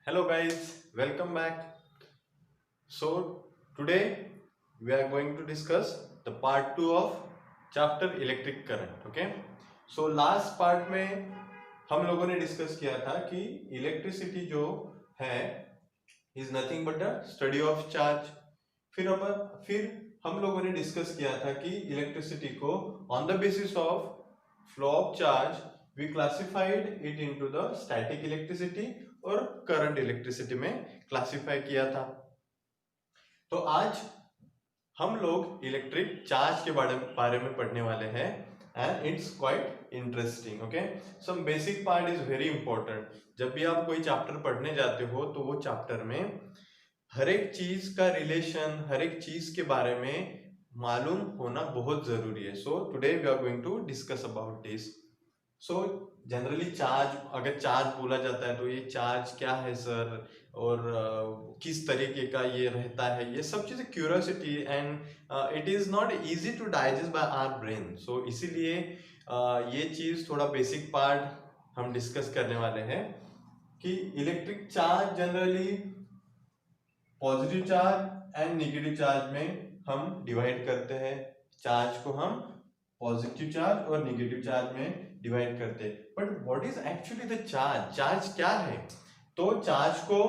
Hello guys, welcome back. So today we are going to discuss the part 2 of chapter electric current. Okay. So last part में हम लोगों ने discuss किया था कि electricity जो है is nothing but a study of charge. फिर हम लोगों ने डिस्कस किया था कि इलेक्ट्रिसिटी को on the basis of flow of charge we classified it into the static electricity और करंट इलेक्ट्रिसिटी में क्लासिफाई किया था। तो आज हम लोग इलेक्ट्रिक चार्ज के बारे में पढ़ने वाले हैं and it's quite interesting. Okay, some basic part is very important. जब भी आप कोई चैप्टर पढ़ने जाते हो तो वो चैप्टर में हर एक चीज का रिलेशन, हर एक चीज के बारे में मालूम होना बहुत जरूरी है। So today we are going to discuss about this. So generally charge, अगर चार्ज बोला जाता है तो ये चार्ज क्या है सर, और किस तरीके का ये रहता है, ये सब चीजें curiosity and it is not easy to digest by our brain. So इसीलिए ये चीज थोड़ा बेसिक पार्ट हम डिस्कस करने वाले हैं कि electric charge generally positive charge and negative charge में हम डिवाइड करते हैं। चार्ज को हम पॉजिटिव चार्ज और नेगेटिव चार्ज में डिवाइड करते हैं। But what is actually the charge? Charge क्या है? तो चार्ज को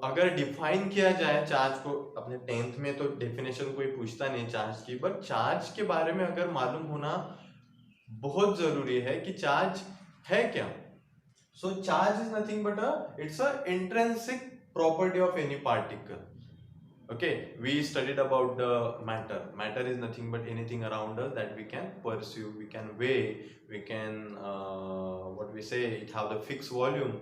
अगर डिफाइन किया जाए, चार्ज को अपने 10th में तो डेफिनेशन कोई पूछता नहीं चार्ज की, बट चार्ज के बारे में अगर मालूम होना बहुत जरूरी है कि चार्ज है क्या। So charge is nothing but it's a intrinsic property of any particle. Okay, we studied about the matter is nothing but anything around us that we can perceive, we can weigh, we can what we say, it have the fixed volume,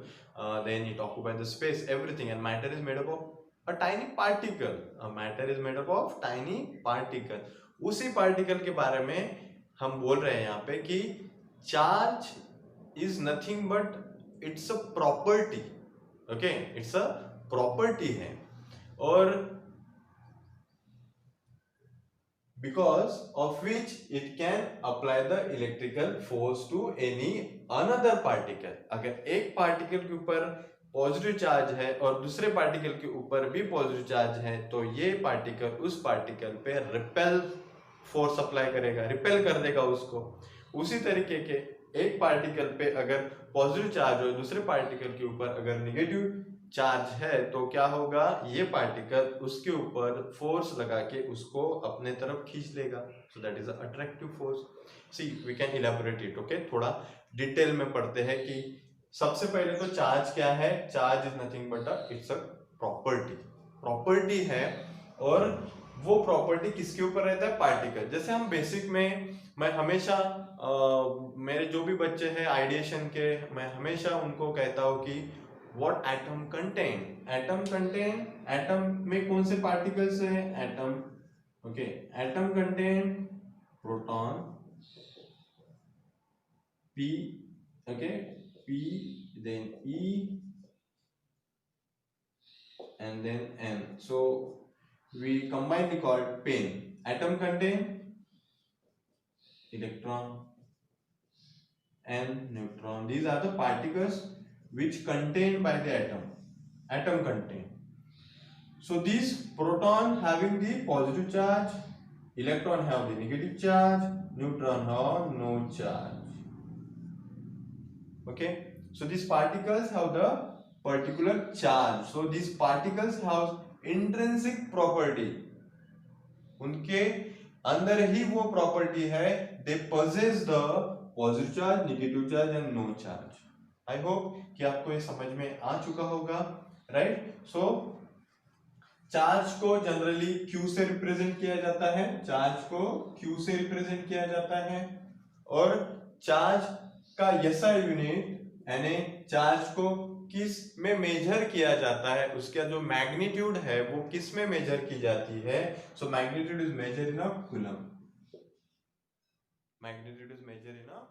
then it occupies the space, everything. And matter is made up of a tiny particle. Matter is made up of tiny particle. उसी particle के बारे में हम बोल रहे हैं यहाँ पे कि charge is nothing but it's a property. Okay, it's a property है, और because of which it can apply the electrical force to any another particle. अगर एक पार्टिकल के ऊपर पॉजिटिव चार्ज है और दूसरे पार्टिकल के ऊपर भी पॉजिटिव चार्ज है तो ये पार्टिकल उस पार्टिकल पे रिपेल फोर्स अप्लाई करेगा, रिपेल कर देगा उसको। उसी तरीके के एक पार्टिकल पे अगर पॉजिटिव चार्ज हो, दूसरे पार्टिकल के ऊपर अगर नेगेटिव चार्ज है तो क्या होगा, ये पार्टिकल उसके ऊपर फोर्स लगा के उसको अपने तरफ खींच लेगा। So that is attractive force. See we can elaborate it. Okay, थोड़ा डिटेल में पढ़ते हैं कि सबसे पहले तो चार्ज क्या है। Charge is nothing but it's a property है, और वो प्रॉपर्टी किसके ऊपर रहता है? पार्टिकल। जैसे हम बेसिक में, मैं हमेशा मेरे जो भी बच्चे हैं आइडिएशन के, मैं हमेशा उनको कहता हूँ कि what atom contain? एटम में कौन से पार्टिकल्स हैं? Atom, okay, atom contain proton P, okay, P, then E, and then N. So we combine the called pen. Atom contain electron and neutron. These are the particles which contained by the atom contain. So these proton having the positive charge, electron have the negative charge, neutron have no charge. Okay, so these particles have the particular charge. So these particles have intrinsic property. उनके अंदर ही वो property है, they possess the positive charge, negative charge and no charge. I hope कि आपको ये समझ में आ चुका होगा, राइट? सो चार्ज को जनरली Q से रिप्रेजेंट किया जाता है, चार्ज को Q से रिप्रेजेंट किया जाता है, और चार्ज का SI यूनिट यानी चार्ज को किस में मेजर किया जाता है, उसका जो मैग्नीट्यूड है वो किस में मेजर की जाती है? So magnitude is measure in a coulomb. Magnitude is measure in a